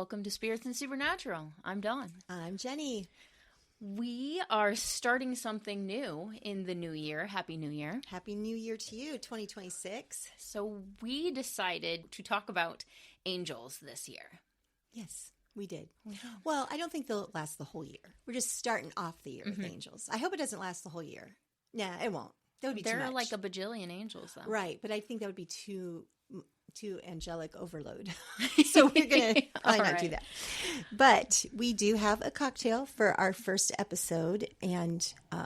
welcome to Spirits and Supernatural. I'm Dawn. I'm Jenny. We are starting something new in the new year. Happy New Year. Happy New Year to you, 2026. So we decided to talk about angels this year. Yes, we did. Well, I don't think they'll last the whole year. We're just starting off the year with angels. I hope it doesn't last the whole year. Nah, it won't. That would be too much. There are like a bajillion angels, though. Right, but I think that would be too angelic overload. So we're going to probably not do that. But we do have a cocktail for our first episode, and I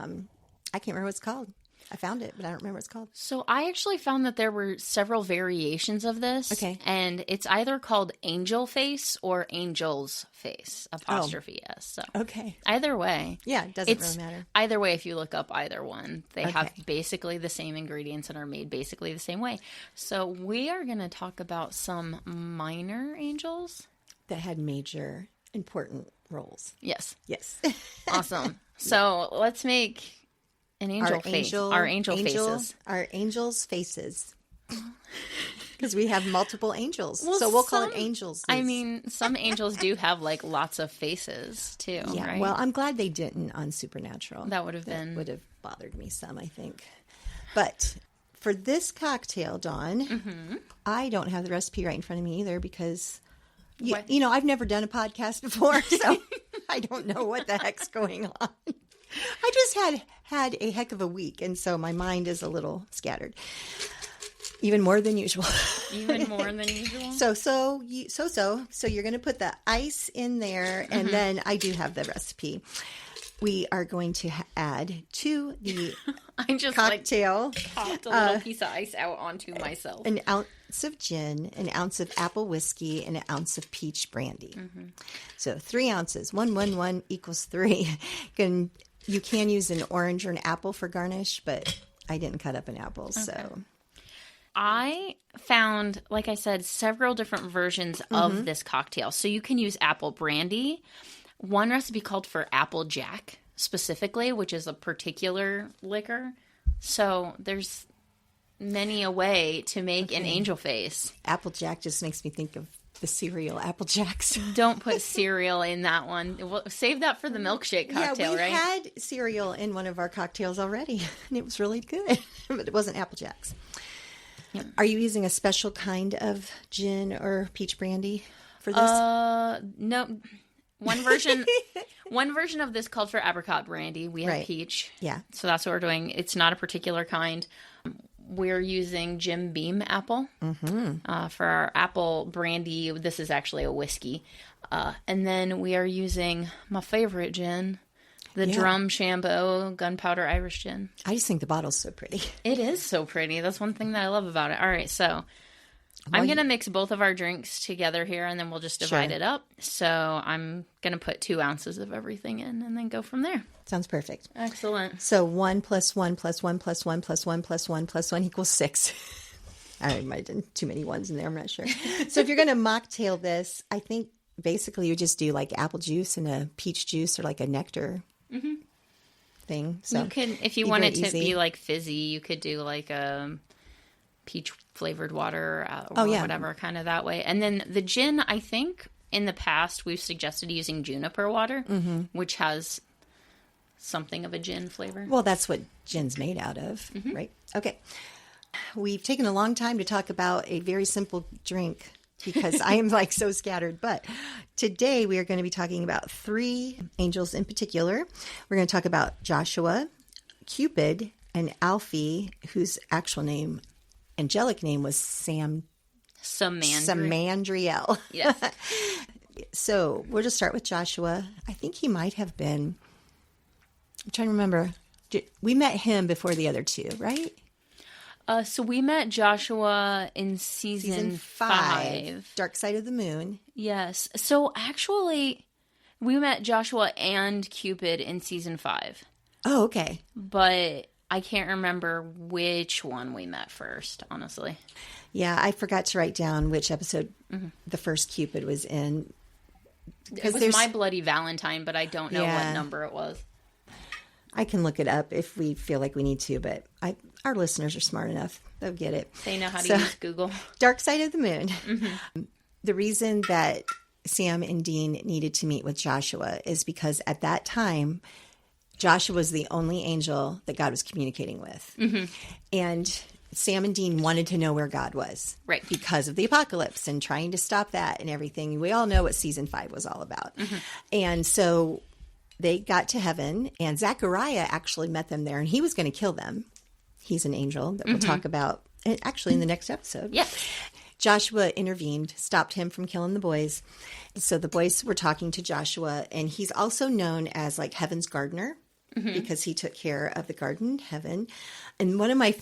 can't remember what it's called. I found it, but I don't remember what it's called. So I actually found that there were several variations of this. Okay. And it's either called Angel Face or Angel's Face, apostrophe S. So okay. Either way. Yeah, it doesn't really matter. Either way, if you look up either one, they have basically the same ingredients and are made basically the same way. So we are going to talk about some minor angels. That had major, important roles. Yes. Yes. Awesome. So let's make an angel face. Our angel faces. Our angels' faces. Because we have multiple angels. Well, so we'll call it angels. I mean, some angels do have like lots of faces too, right? Well, I'm glad they didn't on Supernatural. That would have bothered me some, I think. But for this cocktail, Dawn, I don't have the recipe right in front of me either because, you know, I've never done a podcast before, so I don't know what the heck's going on. I just had a heck of a week, and so my mind is a little scattered, even more than usual. Even more than usual. So you're going to put the ice in there, and then I do have the recipe. We are going to add to the cocktail. Popped a little piece of ice out onto myself. An ounce of gin, an ounce of apple whiskey, and an ounce of peach brandy. So 3 ounces. 1 equals 3. You can use an orange or an apple for garnish, but I didn't cut up an apple, so. I found, like I said, several different versions of this cocktail. So you can use apple brandy. One recipe called for apple jack specifically, which is a particular liquor. So there's many a way to make an angel face. Apple jack just makes me think of the cereal Apple Jacks. Don't put cereal in that one. We'll save that for the milkshake cocktail, right? Yeah, we had cereal in one of our cocktails already, and it was really good, but it wasn't Apple Jacks. Yep. Are you using a special kind of gin or peach brandy for this? No. One version of this called for apricot brandy. We have peach. Yeah. So that's what we're doing. It's not a particular kind. We're using Jim Beam apple for our apple brandy. This is actually a whiskey. And then we are using my favorite gin, the Drum Shampoo Gunpowder Irish Gin. I just think the bottle's so pretty. It is so pretty. That's one thing that I love about it. All right, so I'm going to mix both of our drinks together here, and then we'll just divide it up. So I'm going to put 2 ounces of everything in and then go from there. Sounds perfect. Excellent. So 1 + 1 + 1 + 1 + 1 + 1 + 1 equals 6. I might have done too many ones in there. I'm not sure. So if you're going to mocktail this, I think basically you just do like apple juice and a peach juice or like a nectar thing. So you can, if you want it to be like fizzy, you could do like a peach flavored water or whatever, kind of that way. And then the gin, I think in the past we've suggested using juniper water, which has something of a gin flavor. Well, that's what gin's made out of, right? Okay. We've taken a long time to talk about a very simple drink because I am like so scattered. But today we are going to be talking about 3 angels in particular. We're going to talk about Joshua, Cupid, and Alfie, whose actual name, angelic name, was Samandriel. Yes. So we'll just start with Joshua. I think he might have been, I'm trying to remember. We met him before the other 2, right? So we met Joshua in season 5. Dark Side of the Moon. Yes. So actually, we met Joshua and Cupid in season 5. Oh, okay. But I can't remember which one we met first, honestly. Yeah, I forgot to write down which episode the first Cupid was in. It was My Bloody Valentine, but I don't know what number it was. I can look it up if we feel like we need to, but our listeners are smart enough. They'll get it. They know how to use Google. Dark Side of the Moon. The reason that Sam and Dean needed to meet with Joshua is because at that time, Joshua was the only angel that God was communicating with. Mm-hmm. And Sam and Dean wanted to know where God was. Right. Because of the apocalypse and trying to stop that and everything. We all know what season 5 was all about. Mm-hmm. And so they got to heaven, and Zechariah actually met them there, and he was going to kill them. He's an angel that we'll talk about actually in the next episode. Yeah. Joshua intervened, stopped him from killing the boys. So the boys were talking to Joshua, and he's also known as like heaven's gardener because he took care of the garden, heaven. And one of my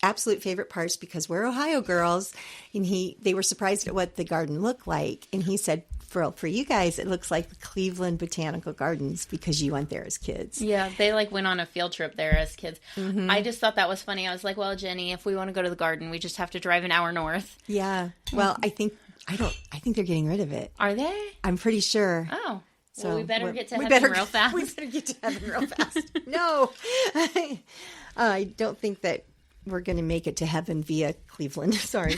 absolute favorite parts, because we're Ohio girls, and they were surprised at what the garden looked like. And he said, for you guys, it looks like the Cleveland Botanical Gardens because you went there as kids. Yeah, they like went on a field trip there as kids. Mm-hmm. I just thought that was funny. I was like, well, Jenny, if we want to go to the garden, we just have to drive an hour north. Yeah. Well, I think they're getting rid of it. Are they? I'm pretty sure. Oh. So well, we better get to heaven real fast. We better get to heaven real fast. No. I don't think that we're going to make it to heaven via Cleveland. Sorry.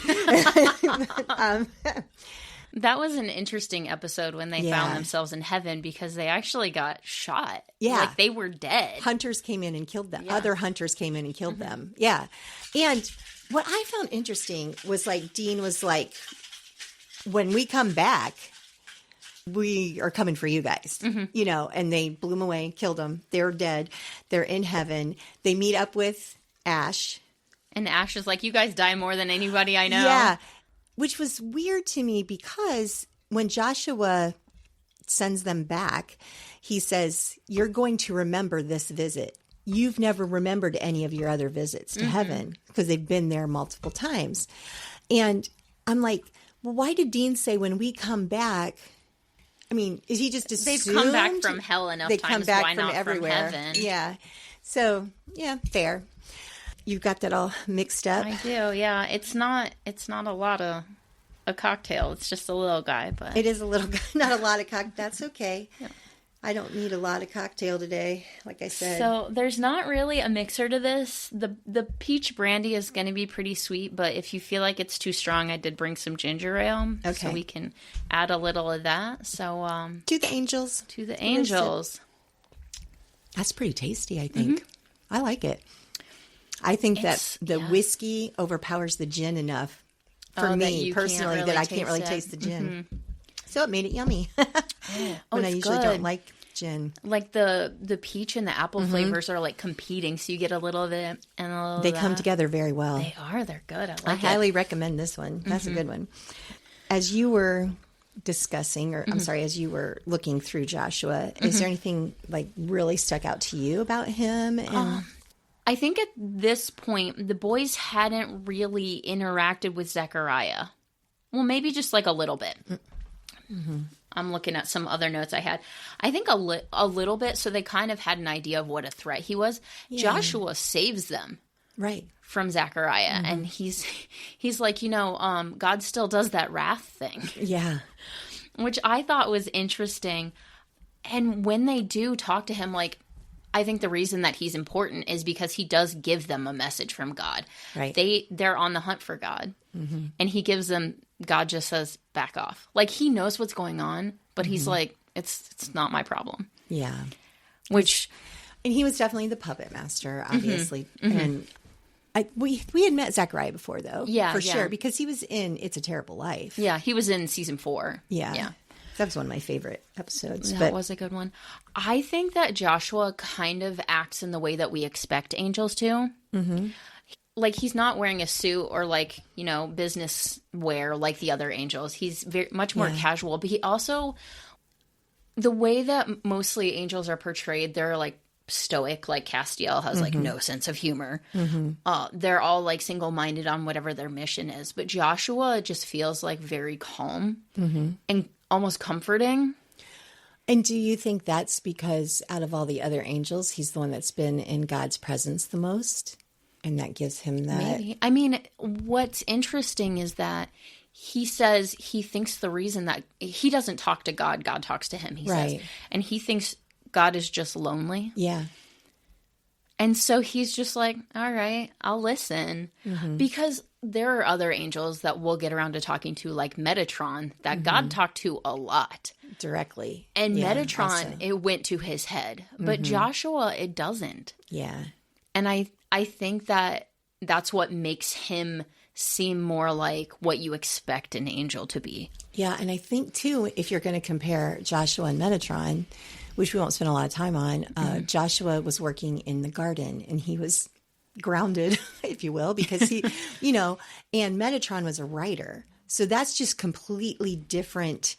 That was an interesting episode when they found themselves in heaven because they actually got shot. Yeah. Like they were dead. Hunters came in and killed them. Yeah. Other hunters came in and killed them. Yeah. And what I found interesting was like Dean was like, when we come back, we are coming for you guys, you know, and they blew them away, killed them. They're dead. They're in heaven. They meet up with Ash. And Ash is like, you guys die more than anybody I know. Yeah. Which was weird to me because when Joshua sends them back, he says, you're going to remember this visit. You've never remembered any of your other visits to heaven because they've been there multiple times. And I'm like, well, why did Dean say when we come back? I mean, is he just assumed? They've come back from hell enough times. They come back why from not everywhere. From heaven? Yeah. So, yeah, fair. You've got that all mixed up. I do, yeah. It's not a lot of a cocktail. It's just a little guy, but it is a little guy, not a lot of cocktail. That's okay. Yeah. I don't need a lot of cocktail today, like I said. So there's not really a mixer to this. The peach brandy is going to be pretty sweet, but if you feel like it's too strong, I did bring some ginger ale, so we can add a little of that. So to the angels. To the angels. That's pretty tasty, I think. I like it. I think that the whiskey overpowers the gin enough for me personally really that I can't really taste the gin. So it made it yummy. When I usually don't like gin. Like the peach and the apple flavors are like competing, so you get a little of it and a little of that. They come together very well. They are. They're good. I highly recommend this one. That's a good one. As you were discussing, or I'm sorry, as you were looking through Joshua, is there anything like really stuck out to you about him? And I think at this point, the boys hadn't really interacted with Zechariah. Well, maybe just like a little bit. I'm looking at some other notes I had. I think a little bit, so they kind of had an idea of what a threat he was. Yeah. Joshua saves them. Right. From Zechariah. And he's like, God still does that wrath thing. Yeah. Which I thought was interesting. And when they do talk to him, like, I think the reason that he's important is because he does give them a message from God. Right. They're on the hunt for God. And he gives them, God just says, back off. Like, he knows what's going on, but he's like, it's not my problem. Yeah. And he was definitely the puppet master, obviously. And we had met Zechariah before, though. Yeah. For sure, because he was in It's a Terrible Life. Yeah, he was in season 4. Yeah. Yeah. That was one of my favorite episodes. That was a good one. I think that Joshua kind of acts in the way that we expect angels to. Like, he's not wearing a suit or, like, business wear like the other angels. He's much more casual. But he also, the way that mostly angels are portrayed, they're, like, stoic. Like, Castiel has, like, no sense of humor. They're all, like, single-minded on whatever their mission is. But Joshua just feels, like, very calm and almost comforting. And do you think that's because out of all the other angels, he's the one that's been in God's presence the most? And that gives him that. Maybe. I mean, what's interesting is that he says he thinks the reason that he doesn't talk to God, God talks to him, he says. And he thinks God is just lonely. Yeah. And so he's just like, all right, I'll listen. Because there are other angels that we'll get around to talking to, like Metatron, that God talked to a lot. Directly. And Yeah, Metatron, also. it went to his head. But Joshua, it doesn't. Yeah. And I think that that's what makes him seem more like what you expect an angel to be. Yeah, and I think, too, if you're going to compare Joshua and Metatron, which we won't spend a lot of time on, Joshua was working in the garden, and he was grounded, if you will, because he, and Metatron was a writer. So that's just completely different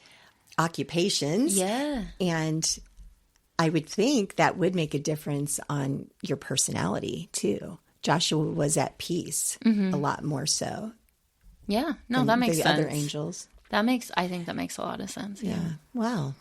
occupations. Yeah. And I would think that would make a difference on your personality, too. Joshua was at peace a lot more so. Yeah. No, that makes the sense. Other angels. I think that makes a lot of sense. Yeah. Wow.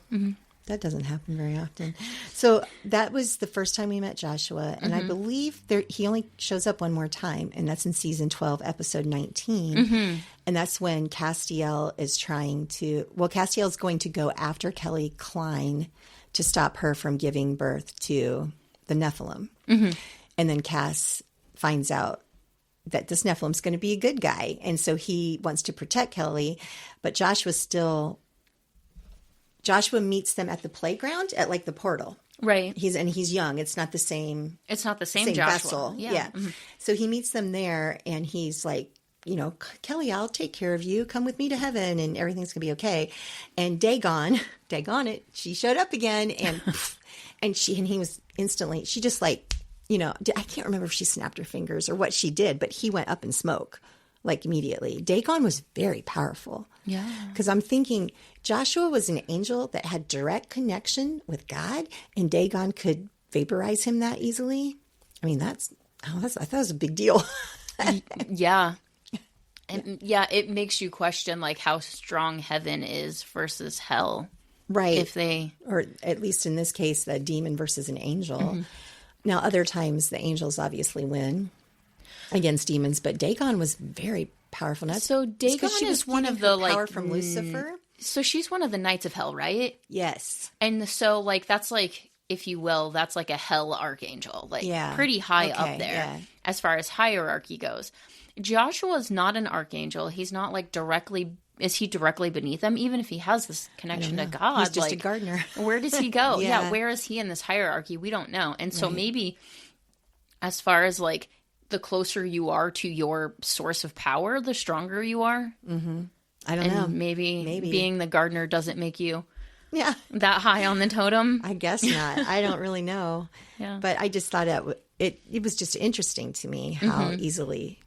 That doesn't happen very often. So that was the first time we met Joshua. And I believe he only shows up one more time. And that's in season 12, episode 19. And that's when Castiel is Castiel is going to go after Kelly Klein to stop her from giving birth to the Nephilim. And then Cass finds out that this Nephilim's going to be a good guy. And so he wants to protect Kelly, but Joshua meets them at the playground at like the portal. Right. He's young. It's not the same. It's not the same Joshua. Vessel. Yeah. So he meets them there and he's like, Kelly, I'll take care of you. Come with me to heaven and everything's going to be okay. And Dagon it, she showed up again and he was instantly, she just like, I can't remember if she snapped her fingers or what she did, but he went up in smoke like immediately. Dagon was very powerful. Yeah. Because I'm thinking Joshua was an angel that had direct connection with God and Dagon could vaporize him that easily. I mean, I thought it was a big deal. Yeah. And it makes you question like how strong heaven is versus hell. Right. Or at least in this case, the demon versus an angel. Now, other times the angels obviously win against demons, but Dagon was very powerful. So Dagon is one of the power from Lucifer. So she's one of the knights of hell, right? Yes. And so like that's like, if you will, that's like a hell archangel, like pretty high up there as far as hierarchy goes. Joshua's not an archangel. He's not like directly. Is he directly beneath them? Even if he has this connection to God, he's just a gardener. Where does he go? Where is he in this hierarchy? We don't know. And so maybe as far as like the closer you are to your source of power, the stronger you are. I don't know. Maybe being the gardener doesn't make you that high on the totem. I guess not. I don't really know. Yeah. But I just thought it was just interesting to me how easily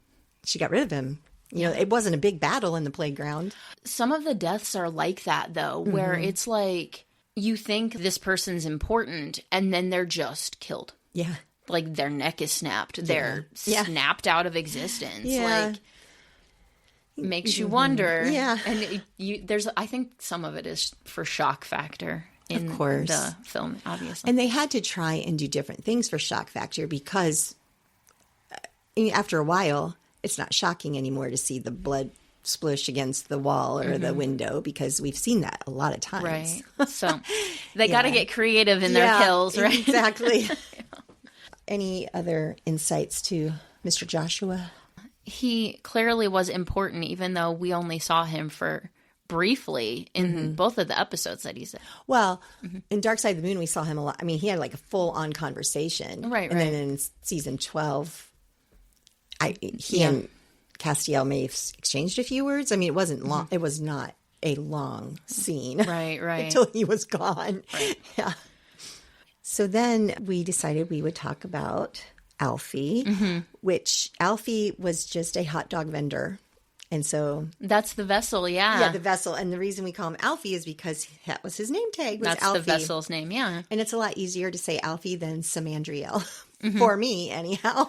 she got rid of him. It wasn't a big battle in the playground. Some of the deaths are like that, though, where it's like you think this person's important and then they're just killed. Yeah. Like their neck is snapped. They're snapped out of existence. Yeah. Like makes you wonder. Yeah. And I think some of it is for shock factor in the film, obviously. And they had to try and do different things for shock factor because after a while, it's not shocking anymore to see the blood splush against the wall or the window because we've seen that a lot of times. Right. So they got to get creative in their kills, right? Exactly. Any other insights to Mr. Joshua? He clearly was important, even though we only saw him for briefly in both of the episodes that he's in. Well, in Dark Side of the Moon, we saw him a lot. I mean, he had like a full-on conversation. Right, and then in season 12... He and Castiel may have exchanged a few words. I mean, it wasn't long. It was not a long scene. Right. Until he was gone. Right. Yeah. So then we decided we would talk about Alfie, which Alfie was just a hot dog vendor. And so... That's the vessel, Yeah, the vessel. And the reason we call him Alfie is because that was his name tag. That's Alfie. The vessel's name, yeah. And it's a lot easier to say Alfie than Samandriel. For me, anyhow.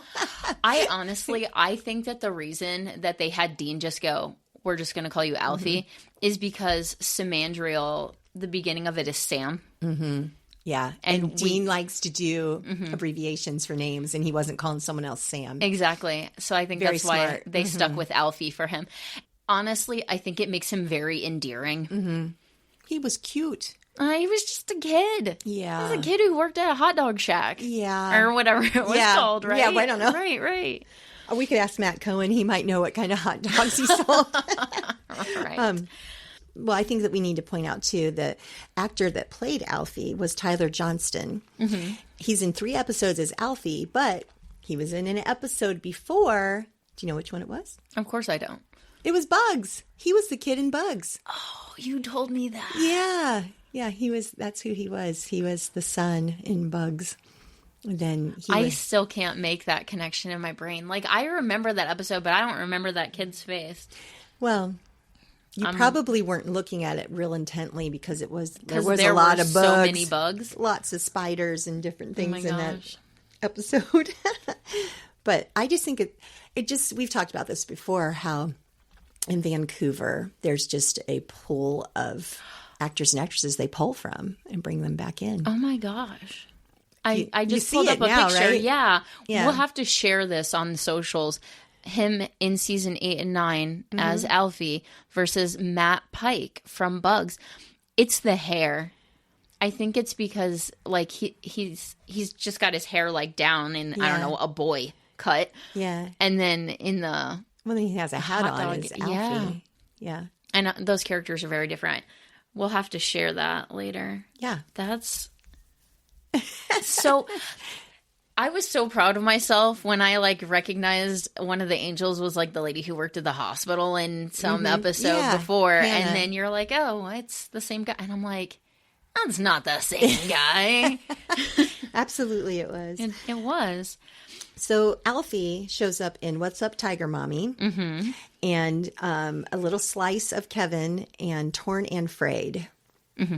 I think that the reason that they had Dean just go, we're just going to call you Alfie, is because Samandriel, the beginning of it is Sam. Yeah. And Dean likes to do abbreviations for names, and he wasn't calling someone else Sam. Exactly. So I think that's why they stuck with Alfie for him. Honestly, I think it makes him very endearing. He was cute. He was just a kid. Yeah. He was a kid who worked at a hot dog shack. Yeah. Or whatever it was called, right? Yeah, I don't know. Right. We could ask Matt Cohen. He might know what kind of hot dogs he sold. Right. Well, I think that we need to point out, too, the actor that played Alfie was Tyler Johnston. Mm-hmm. He's in 3 episodes as Alfie, but he was in an episode before. Do you know which one it was? Of course I don't. It was Bugs. He was the kid in Bugs. Oh, you told me that. Yeah. Yeah, that's who he was. He was the son in Bugs. And then I still can't make that connection in my brain. Like, I remember that episode, but I don't remember that kid's face. Well, you probably weren't looking at it real intently because there was a lot of bugs. So many bugs. Lots of spiders and different things in that episode. But I just think we've talked about this before, how in Vancouver, there's just a pool of actors and actresses they pull from and bring them back in. Oh my gosh. I just pulled up a now, picture. right? Yeah. We'll have to share this on the socials. Him in season 8 and 9 as Alfie versus Matt Pike from Bugs. It's the hair. I think it's because like he's just got his hair like down in I don't know, a boy cut. Yeah. And then in the he has a hat on as Alfie. Yeah. And those characters are very different. We'll have to share that later. Yeah. That's so I was so proud of myself when I like recognized one of the angels was like the lady who worked at the hospital in some episode before. Hannah. And then you're like, oh, it's the same guy. And I'm like, that's not the same guy. Absolutely it was. It was. So Alfie shows up in What's Up, Tiger Mommy? Mm-hmm. And a little slice of Kevin and Torn and Frayed. Mm-hmm.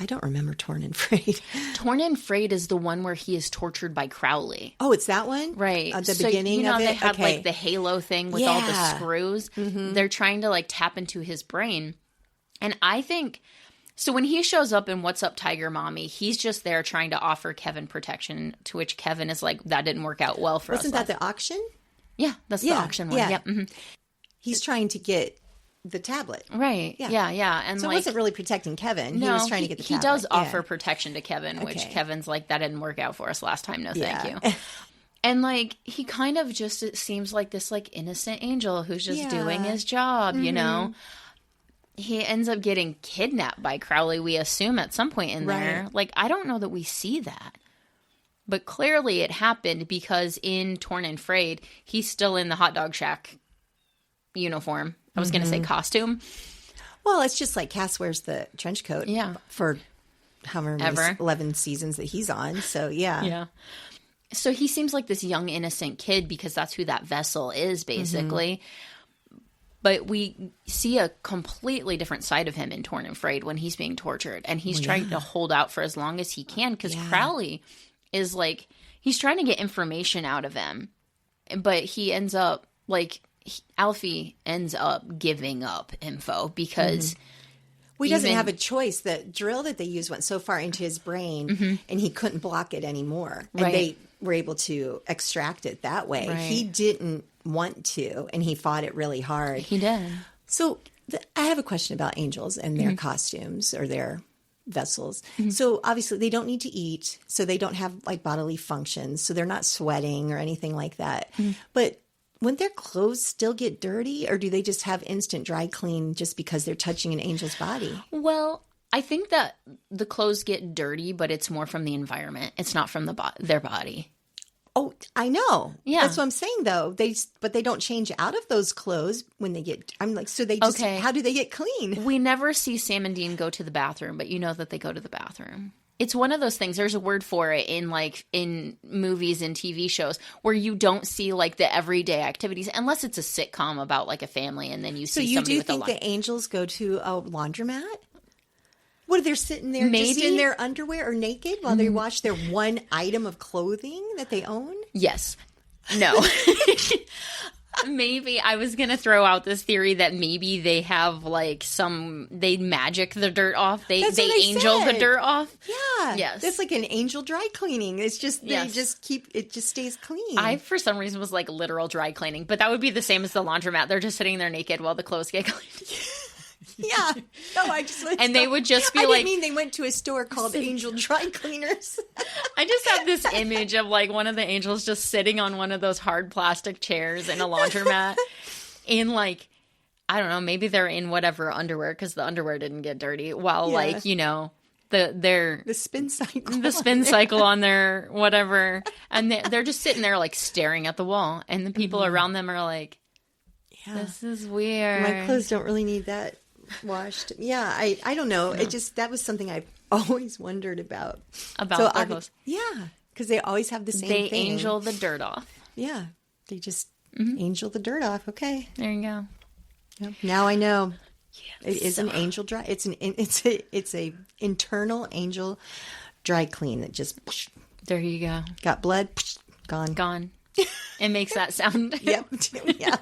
I don't remember Torn and Frayed. Torn and Frayed is the one where he is tortured by Crowley. Oh, it's that one? Right. At the beginning of it? They had like the halo thing with all the screws. Mm-hmm. They're trying to like tap into his brain. And I think, so when he shows up in What's Up, Tiger Mommy, he's just there trying to offer Kevin protection, to which Kevin is like, that didn't work out well for us. Wasn't that the auction? Yeah, that's the auction one. Yeah. Yep. Mm-hmm. He's trying to get the tablet. Right. Yeah. And so like, it wasn't really protecting Kevin. No, he was trying to get the tablet. He does offer protection to Kevin, which Kevin's like, that didn't work out for us last time. No, thank you. And like, he kind of just, it seems like this like innocent angel who's just doing his job, you know? He ends up getting kidnapped by Crowley, we assume, at some point in there. Like, I don't know that we see that. But clearly it happened because in Torn and Frayed, he's still in the hot dog shack uniform. I was going to say costume. Well, it's just like Cass wears the trench coat for however many 11 seasons that he's on. So, yeah. So he seems like this young, innocent kid because that's who that vessel is, basically. But we see a completely different side of him in Torn and Frayed when he's being tortured. And he's trying to hold out for as long as he can because Crowley is like, he's trying to get information out of him. But he ends up, like, Alfie ends up giving up info because... Well, he doesn't have a choice. The drill that they used went so far into his brain and he couldn't block it anymore. And they were able to extract it that way. He didn't want to, and he fought it really hard. He did. So I have a question about angels and their costumes or their vessels. So obviously they don't need to eat, so they don't have like bodily functions, so they're not sweating or anything like that. But wouldn't their clothes still get dirty, or do they just have instant dry clean just because they're touching an angel's body? Well, I think that the clothes get dirty, but it's more from the environment. It's not from their body. Oh, I know. Yeah. That's what I'm saying, though. But they don't change out of those clothes when they get... I'm like, so they just... How do they get clean? We never see Sam and Dean go to the bathroom, but you know that they go to the bathroom. It's one of those things. There's a word for it in movies and TV shows where you don't see like the everyday activities unless it's a sitcom about like a family, and then you see somebody with a... So you do think the angels go to a laundromat? What, they're sitting there just in their underwear or naked while they wash their one item of clothing that they own? Yes. No. Maybe I was going to throw out this theory that maybe they have like they magic the dirt off. They angel the dirt off. Yeah. Yes. It's like an angel dry cleaning. It's just, it just stays clean. I, for some reason, was like literal dry cleaning, but that would be the same as the laundromat. They're just sitting there naked while the clothes get cleaned. Yeah. No, I just and they would just be I like, didn't mean they went to a store called Angel Dry Cleaners. I just have this image of like one of the angels just sitting on one of those hard plastic chairs in a laundromat in like, I don't know, maybe they're in whatever underwear because the underwear didn't get dirty while like, you know, the spin cycle. The spin cycle on their whatever. And they're just sitting there like staring at the wall. And the people around them are like, this is weird. My clothes don't really need that washed. Yeah, I don't know. It just, that was something I've always wondered about. Their clothes. Yeah, because they always have the same thing. They angel the dirt off. Yeah, they just angel the dirt off. Okay. There you go. Yep. Now I know. Yeah, it is an angel dry. It's a internal angel dry clean that just. There you go. Got blood. Gone. Gone. It makes that sound. Yep. Yeah.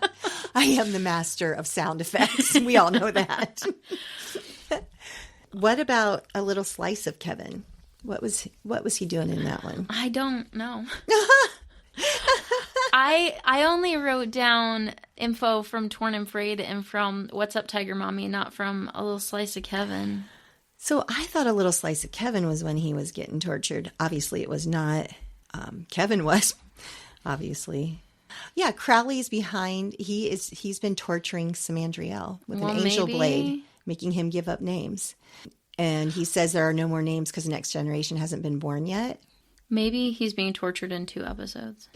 I am the master of sound effects. We all know that. What about a little slice of Kevin? What was he doing in that one? I don't know. I only wrote down info from Torn and Frayed and from What's Up, Tiger Mommy, not from A Little Slice of Kevin. So I thought a little slice of Kevin was when he was getting tortured. Obviously, it was not. Kevin was, obviously. Yeah, Crowley's behind. He's been torturing Samandriel with an angel blade, making him give up names. And he says there are no more names because the next generation hasn't been born yet. Maybe he's being tortured in 2 episodes.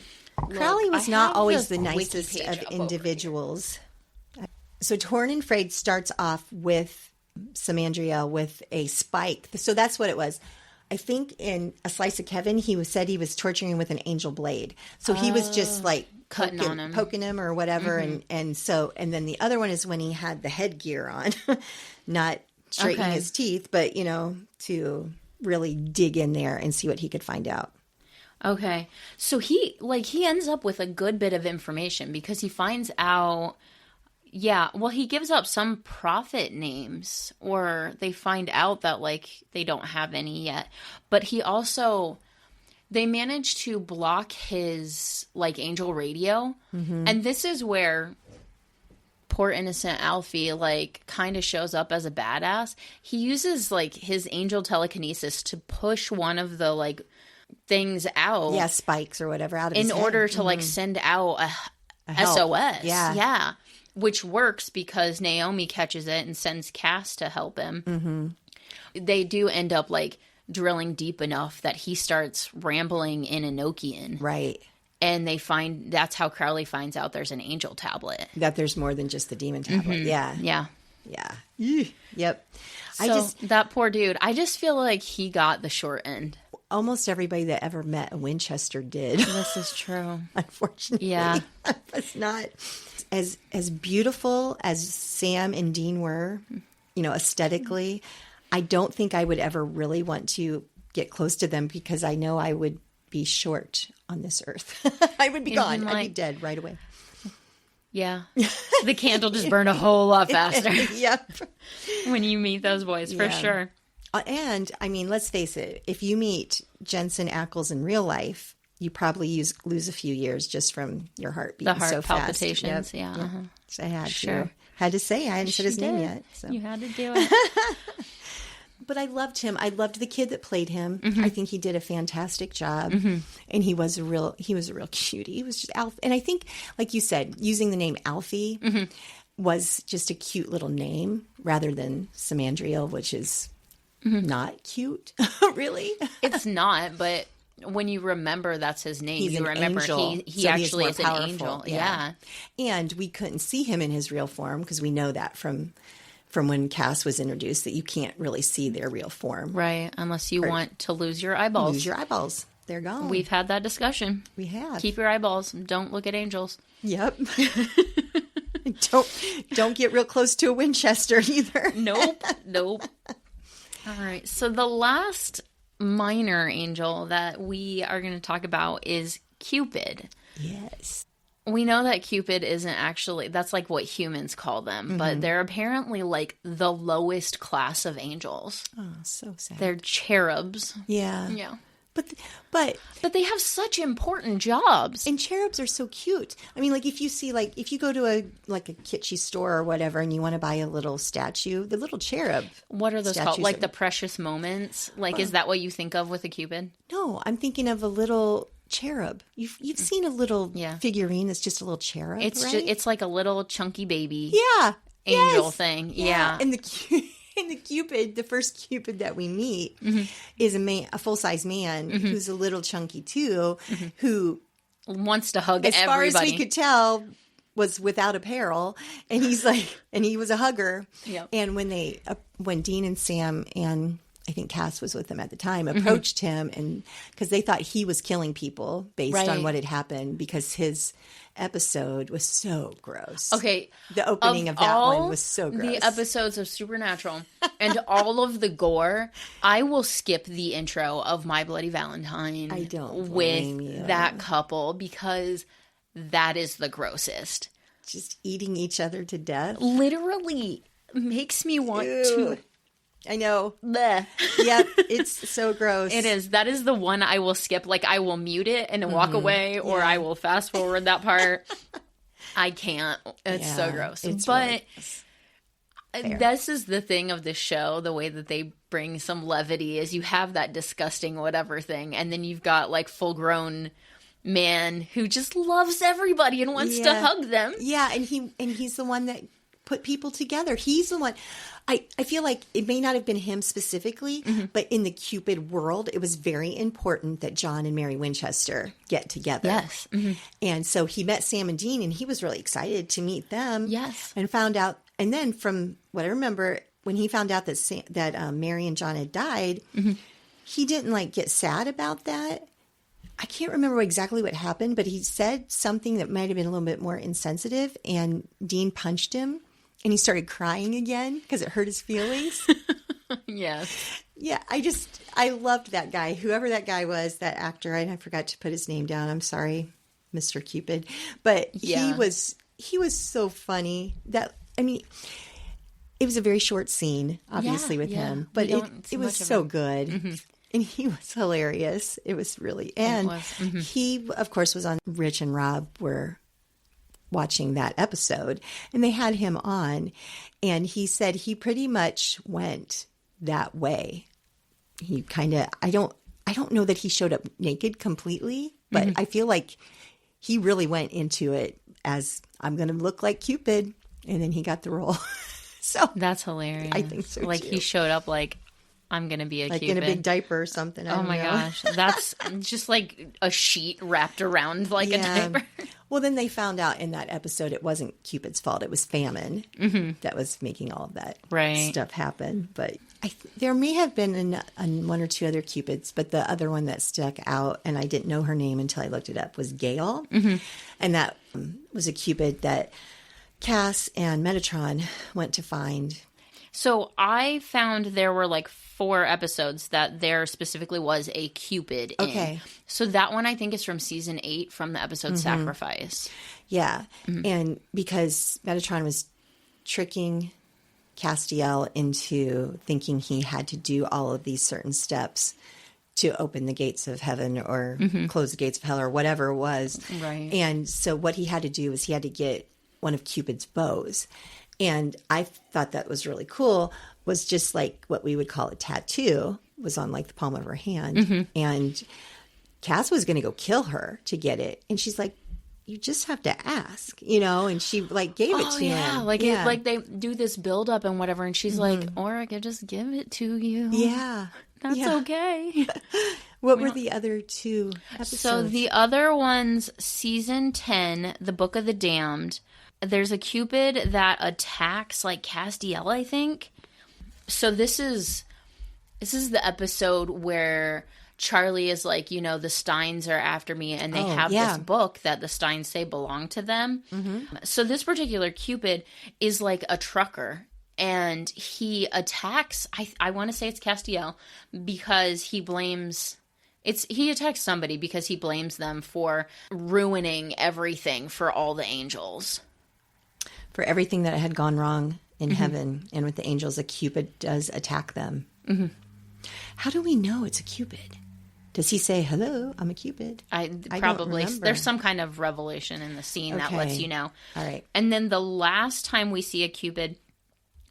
Crowley was not always the nicest of individuals. So Torn and Frayed starts off with Samandriel with a spike. So that's what it was. I think in A Slice of Kevin, said he was torturing him with an angel blade. So he was just like poking him or whatever. And then the other one is when he had the headgear on, not straightening his teeth, but, to really dig in there and see what he could find out. Okay. So he ends up with a good bit of information because he finds out, he gives up some prophet names, or they find out that they don't have any yet. But he also, they manage to block his angel radio. Mm-hmm. And this is where poor innocent Alfie kind of shows up as a badass. He uses his angel telekinesis to push one of the things out, spikes or whatever, out of in his head. order to send out a SOS. Yeah, which works because Naomi catches it and sends Cass to help him. Mm-hmm. They do end up drilling deep enough that he starts rambling in Enochian, right? And that's how Crowley finds out there's an angel tablet. That there's more than just the demon tablet. Mm-hmm. Yeah. Yep. So that poor dude, I just feel like he got the short end. Almost everybody that ever met a Winchester did. This is true. Unfortunately. Yeah. It's not as beautiful as Sam and Dean were, aesthetically. I don't think I would ever really want to get close to them because I know I would be short on this earth. I would be gone. I'd be dead right away. Yeah. The candle just burned a whole lot faster. Yep. When you meet those boys, for sure. And, let's face it, if you meet Jensen Ackles in real life, you probably lose a few years just from your heart beating so fast. The heart palpitations, yep. Yeah. Uh-huh. So I had to. Had to say, I hadn't said his name yet. So. You had to do it. But I loved him. I loved the kid that played him. Mm-hmm. I think he did a fantastic job. Mm-hmm. And he was a real cutie. He was just Alfie. And I think, like you said, using the name Alfie was just a cute little name rather than Samandriel, which is not cute, really. It's not, but when you remember that's his name, you remember he actually is an angel. Yeah. And we couldn't see him in his real form because we know that from when Cass was introduced, that you can't really see their real form. Right, unless you want to lose your eyeballs. Lose your eyeballs. They're gone. We've had that discussion. We have. Keep your eyeballs. Don't look at angels. Yep. Don't get real close to a Winchester either. Nope. All right, so the last minor angel that we are going to talk about is Cupid. Yes. We know that Cupid isn't actually, that's what humans call them, but they're apparently the lowest class of angels. Oh, so sad. They're cherubs. Yeah. Yeah. But they have such important jobs. and cherubs are so cute. I mean, like if you go to a kitschy store or whatever, and you want to buy a little statue, the little cherub. What are those called? statues Like the precious moments? Like, is that what you think of with a Cupid? No, I'm thinking of a little cherub. You've seen a little figurine that's just a little cherub. It's right? it's like a little chunky baby angel thing. Yeah. And the Cupid, the first Cupid that we meet is a full-size man who's a little chunky too, who wants to hug as everybody. far as we could tell, was without apparel, and he was a hugger. Yep. And when Dean and Sam and I think Cass was with them at the time, approached him, and because they thought he was killing people based on what had happened, because his episode was so gross. Okay. The opening of that one was so gross. The episodes of Supernatural and all of the gore, I will skip the intro of My Bloody Valentine I don't with blame you. that couple, because that is the grossest. Just eating each other to death. Literally makes me want to... I know. Bleh. Yep, it's so gross. It is. That is the one I will skip. Like, I will mute it and walk away, or I will fast forward that part. I can't. It's so gross. But this is the thing of this show, the way that they bring some levity is you have that disgusting whatever thing, and then you've got like full-grown man who just loves everybody and wants to hug them. Yeah, and he's the one that put people together. He's the one. I feel like it may not have been him specifically, but in the Cupid world, it was very important that John and Mary Winchester get together. Yes. And so he met Sam and Dean, and he was really excited to meet them. Yes. And found out, and then from what I remember, when he found out that Mary and John had died, he didn't get sad about that. I can't remember exactly what happened, but he said something that might have been a little bit more insensitive, and Dean punched him. And he started crying again because it hurt his feelings. Yes. Yeah, I loved that guy. Whoever that guy was, that actor, and I forgot to put his name down. I'm sorry, Mr. Cupid. But he was so funny. It was a very short scene, obviously, with him. But it was so good. And he was hilarious. It was really, and he, of course, was on Rich and Rob were watching that episode, and they had him on, and he said he pretty much went that way. He kind of, I don't know that he showed up naked completely, but I feel like he really went into it as, I'm going to look like Cupid, and then he got the role. So that's hilarious. I think so, like too. He showed up like, I'm going to be a like Cupid. in a big diaper or something. Oh my gosh. That's just like a sheet wrapped around like a diaper. Well, then they found out in that episode it wasn't Cupid's fault. It was famine that was making all of that stuff happen. But there may have been one or two other Cupids, but the other one that stuck out, and I didn't know her name until I looked it up, was Gail. And that was a Cupid that Cass and Metatron went to find. So I found there were like 4 episodes that there specifically was a Cupid in. Okay. So that one I think is from season 8 from the episode Sacrifice. Yeah. And because Metatron was tricking Castiel into thinking he had to do all of these certain steps to open the gates of heaven or close the gates of hell or whatever it was. Right. And so what he had to do was he had to get one of Cupid's bows. And I thought that was really cool, was just like what we would call a tattoo, was on like the palm of her hand. And Cass was going to go kill her to get it. And she's like, you just have to ask, and she like gave it to him. Like they do this build up and whatever. And she's like, or I could just give it to you. Yeah. That's okay. What were the other 2 episodes? So the other one's season 10, The Book of the Damned. There's a Cupid that attacks like Castiel, I think. So this is the episode where Charlie is like, the Steins are after me, and they have this book that the Steins say belong to them. So this particular Cupid is like a trucker, and he attacks, I want to say it's Castiel, because he attacks somebody because he blames them for ruining everything for all the angels. For everything that had gone wrong in heaven and with the angels, a Cupid does attack them. How do we know it's a Cupid? Does he say, hello, I'm a Cupid? I don't probably remember. there's some kind of revelation in the scene that lets you know. All right. And then the last time we see a Cupid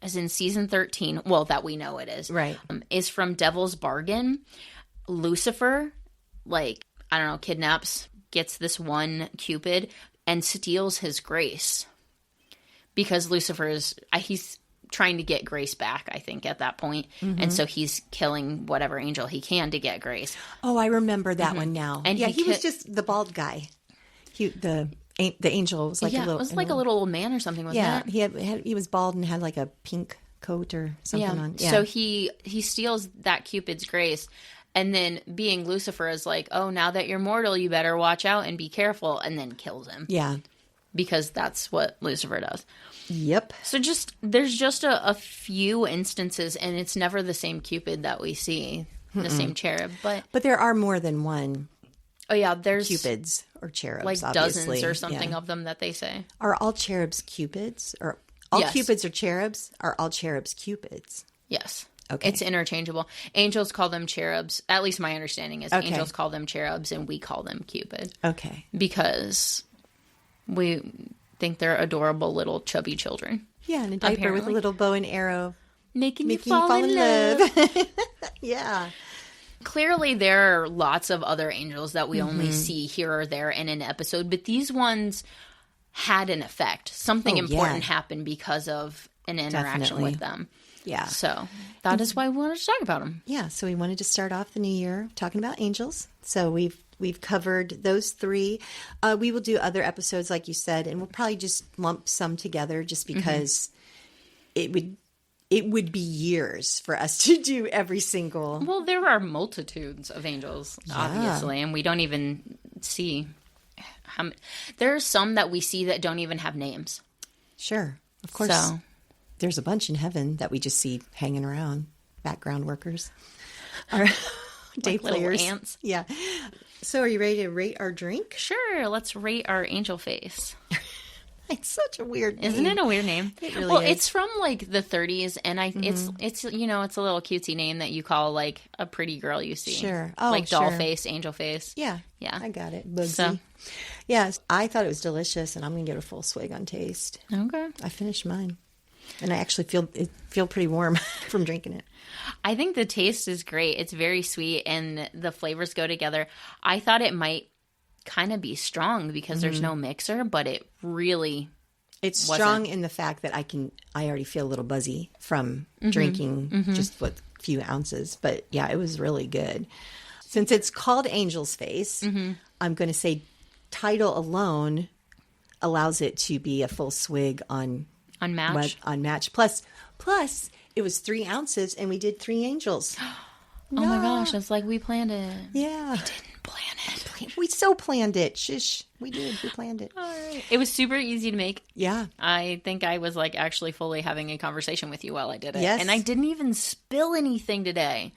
is in season 13. Well, that we know it is. Right. Is from Devil's Bargain. Lucifer, like, I don't know, kidnaps, gets this one Cupid and steals his grace. Because Lucifer he's trying to get Grace back, I think, at that point. And so he's killing whatever angel he can to get Grace. Oh, I remember that one now. And yeah, he was just the bald guy. The angel was like a little... it was like a little old man or something, wasn't it? He was bald and had like a pink coat or something on. Yeah. So he steals that Cupid's grace. And then being Lucifer is like, oh, now that you're mortal, you better watch out and be careful. And then kills him. Yeah. Because that's what Lucifer does. Yep. So there's just a few instances, and it's never the same Cupid that we see, the same cherub. But there are more than one. Oh yeah, there's Cupids or cherubs, like obviously. dozens or something of them that they say. Are all cherubs Cupids, or all Yes. Cupids are cherubs? Are all cherubs Cupids? Yes. Okay. It's interchangeable. Angels call them cherubs. At least my understanding is Okay. angels call them cherubs, and we call them Cupid Okay. because we think they're adorable little chubby children. Yeah, and a diaper with a Apparently. little bow and arrow. Making you Making you fall in love. Yeah. Clearly, there are lots of other angels that we only see here or there in an episode, but these ones had an effect. Something important happened because of an interaction Definitely. with them. Yeah. So that is why we wanted to talk about them. Yeah, so we wanted to start off the new year talking about angels. So we've covered those three. We will do other episodes, like you said, and we'll probably just lump some together, just because it would be years for us to do every single. Well, there are multitudes of angels, obviously, and we don't even see how many. There are some that we see that don't even have names. Sure, of course. So There's a bunch in heaven that we just see hanging around, background workers, or day like little players. ants. Yeah. So, are you ready to rate our drink? Sure, let's rate our angel face. It's such a weird name. Isn't it a weird name? It really well, is. it's from like the 30s, and it's you know, it's a little cutesy name that you call like a pretty girl you see. Sure. Oh, like doll sure. face, angel face. Yeah. Yeah. I got it. Bugsy. So- Yes, I thought it was delicious, and I'm going to give it a full swig on taste. Okay. I finished mine, and I actually feel pretty warm from drinking it. I think the taste is great. It's very sweet, and the flavors go together. I thought it might kind of be strong because there's no mixer, but it really It's wasn't. strong in the fact that I already feel a little buzzy from drinking just what few ounces. But yeah, it was really good. Since it's called Angel's Face, I'm going to say title alone allows it to be a full swig on unmatched. on match. Plus, it was 3 ounces, and we did 3 angels. Oh my gosh, it's like we planned it. Yeah, Didn't plan it. we so planned it. Shush, we did. We planned it. All right. It was super easy to make. Yeah. I think I was like actually fully having a conversation with you while I did it. Yes. And I didn't even spill anything today.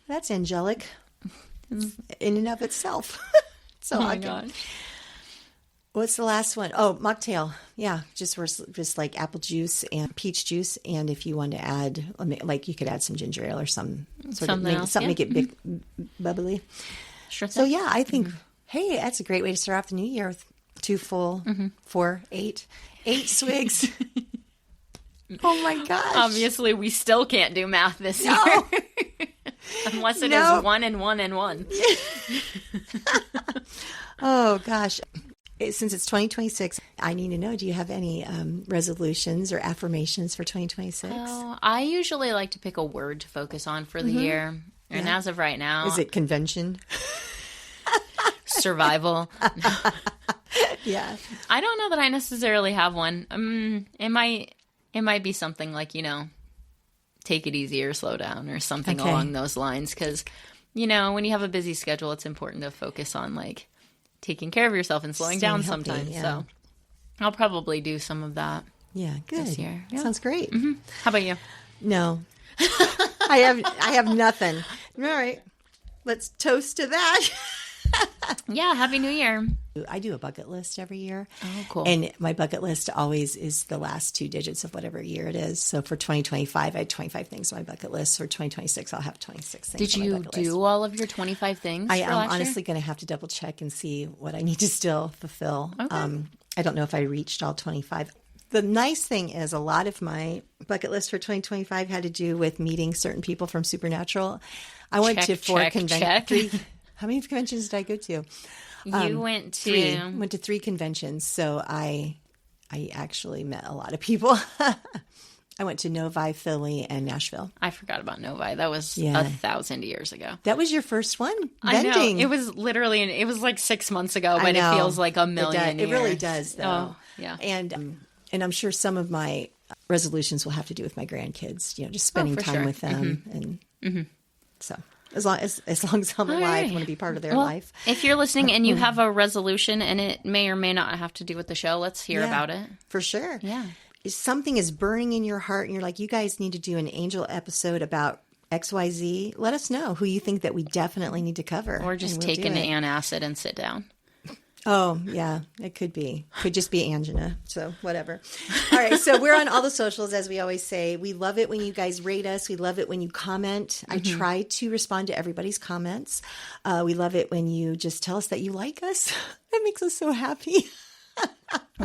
That's angelic in and of itself. So Oh my I can- god. What's the last one? Oh, mocktail. Yeah, just like apple juice and peach juice, and if you want to add, like you could add some ginger ale or some sort Something of else, make it big, bubbly. Sure So thing. yeah, I think hey, that's a great way to start off the new year with 2 full, 4, 8 swigs. Oh my gosh! Obviously, we still can't do math this year. Unless it No. is 1 and 1 and 1. Oh gosh. Since it's 2026, I need to know, do you have any resolutions or affirmations for 2026? Oh, I usually like to pick a word to focus on for the year. And as of right now, Is it convention? survival. Yeah. I don't know that I necessarily have one. It might be something like, take it easy or slow down or something Okay. along those lines. Because, when you have a busy schedule, it's important to focus on like taking care of yourself and slowing Staying down healthy, sometimes. yeah. So I'll probably do some of that. Yeah, good. This year, yeah. Sounds great. How about you? No. I have nothing. All right. Let's toast to that. Yeah, Happy New Year. I do a bucket list every year. Oh, cool. And my bucket list always is the last 2 digits of whatever year it is. So for 2025, I had 25 things on my bucket list. For 2026, I'll have 26 things Did on my you bucket list. do all of your 25 things? I for am last honestly year? going to have to double check and see what I need to still fulfill. Okay. I don't know if I reached all 25. The nice thing is a lot of my bucket list for 2025 had to do with meeting certain people from Supernatural. I went to 4 conventions. How many conventions did I go to? You went to 3. Went to 3 conventions. So I actually met a lot of people. I went to Novi, Philly, and Nashville. I forgot about Novi. That was 1,000 years ago. That was your first one? I Vending. know. It was literally, it was like 6 months ago, I but it know. feels like a million It really years. does, though. Oh, yeah. And I'm sure some of my resolutions will have to do with my grandkids, just spending for time sure. with them. And so as long as I'm alive, right. I want to be part of their Well, life. if you're listening and you have a resolution and it may or may not have to do with the show, let's hear Yeah, about it. For sure. Yeah. If something is burning in your heart and you're like, you guys need to do an angel episode about XYZ, let us know who you think that we definitely need to cover. Or just and we'll take do an it. antacid and sit down. Oh, yeah, it could be. Could just be Angina. So whatever. All right. So we're on all the socials, as we always say. We love it when you guys rate us. We love it when you comment. I try to respond to everybody's comments. We love it when you just tell us that you like us. That makes us so happy.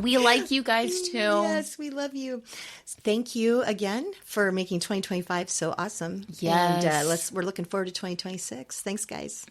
We like you guys too. Yes, we love you. Thank you again for making 2025 so awesome. Yes. And we're looking forward to 2026. Thanks, guys.